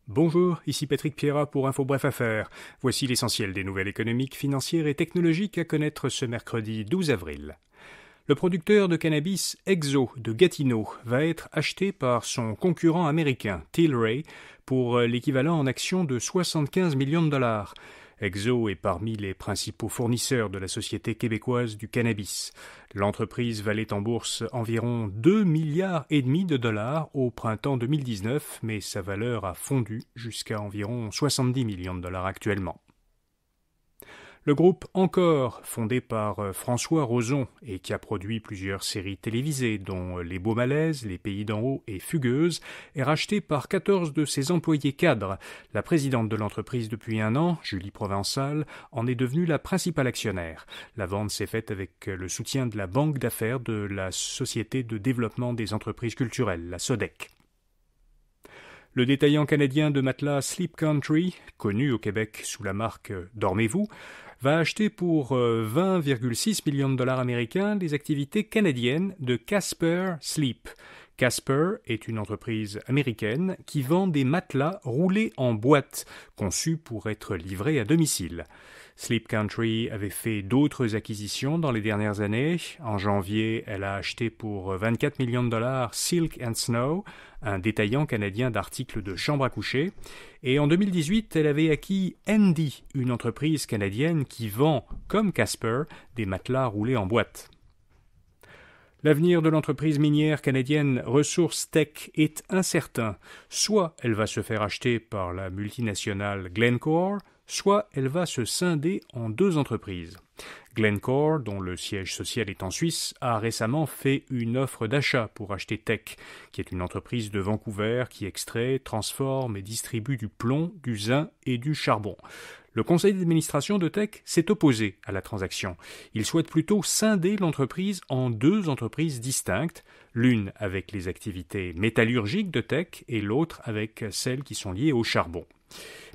Bonjour, ici Patrick Pierrat pour Info Bref Affaires. Voici l'essentiel des nouvelles économiques, financières et technologiques à connaître ce mercredi 12 avril. Le producteur de cannabis Exo de Gatineau va être acheté par son concurrent américain Tilray pour l'équivalent en actions de 75 millions de dollars. Exo est parmi les principaux fournisseurs de la Société québécoise du cannabis. L'entreprise valait en bourse environ 2,5 milliards de dollars au printemps 2019, mais sa valeur a fondu jusqu'à environ 70 millions de dollars actuellement. Le groupe Encore, fondé par François Roson et qui a produit plusieurs séries télévisées dont Les Beaux Malaises, Les Pays d'en haut et Fugueuse, est racheté par 14 de ses employés cadres. La présidente de l'entreprise depuis 1 an, Julie Provençal, en est devenue la principale actionnaire. La vente s'est faite avec le soutien de la banque d'affaires de la Société de développement des entreprises culturelles, la SODEC. Le détaillant canadien de matelas Sleep Country, connu au Québec sous la marque Dormez-vous, va acheter pour 20,6 millions de dollars américains les activités canadiennes de Casper Sleep. Casper est une entreprise américaine qui vend des matelas roulés en boîte, conçus pour être livrés à domicile. Sleep Country avait fait d'autres acquisitions dans les dernières années. En janvier, elle a acheté pour 24 millions de dollars Silk & Snow, un détaillant canadien d'articles de chambre à coucher. Et en 2018, elle avait acquis Endy, une entreprise canadienne qui vend, comme Casper, des matelas roulés en boîte. L'avenir de l'entreprise minière canadienne Ressources Tech est incertain. Soit elle va se faire acheter par la multinationale Glencore, soit elle va se scinder en 2 entreprises. Glencore, dont le siège social est en Suisse, a récemment fait une offre d'achat pour acheter Teck, qui est une entreprise de Vancouver qui extrait, transforme et distribue du plomb, du zinc et du charbon. Le conseil d'administration de Teck s'est opposé à la transaction. Il souhaite plutôt scinder l'entreprise en 2 entreprises distinctes, l'une avec les activités métallurgiques de Teck et l'autre avec celles qui sont liées au charbon.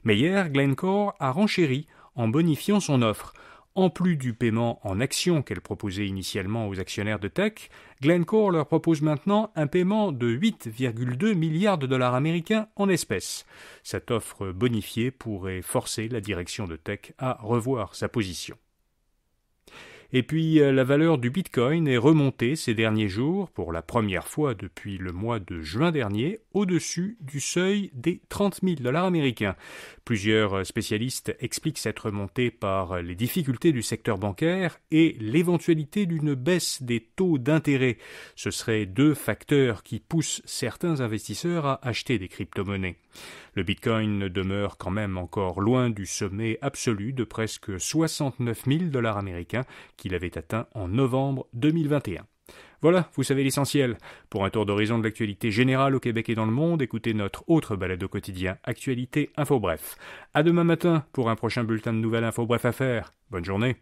Mais hier, Glencore a renchéri en bonifiant son offre. En plus du paiement en actions qu'elle proposait initialement aux actionnaires de Teck, Glencore leur propose maintenant un paiement de 8,2 milliards de dollars américains en espèces. Cette offre bonifiée pourrait forcer la direction de Teck à revoir sa position. Et puis, la valeur du Bitcoin est remontée ces derniers jours, pour la première fois depuis le mois de juin dernier, au-dessus du seuil des 30 000 dollars américains. Plusieurs spécialistes expliquent cette remontée par les difficultés du secteur bancaire et l'éventualité d'une baisse des taux d'intérêt. Ce seraient 2 facteurs qui poussent certains investisseurs à acheter des crypto-monnaies. Le Bitcoin demeure quand même encore loin du sommet absolu de presque 69 000 dollars américains qu'il avait atteint en novembre 2021. Voilà, vous savez l'essentiel. Pour un tour d'horizon de l'actualité générale au Québec et dans le monde, écoutez notre autre balado quotidien, Actualité Info Bref. À demain matin pour un prochain bulletin de nouvelles Info Bref Affaires. Bonne journée.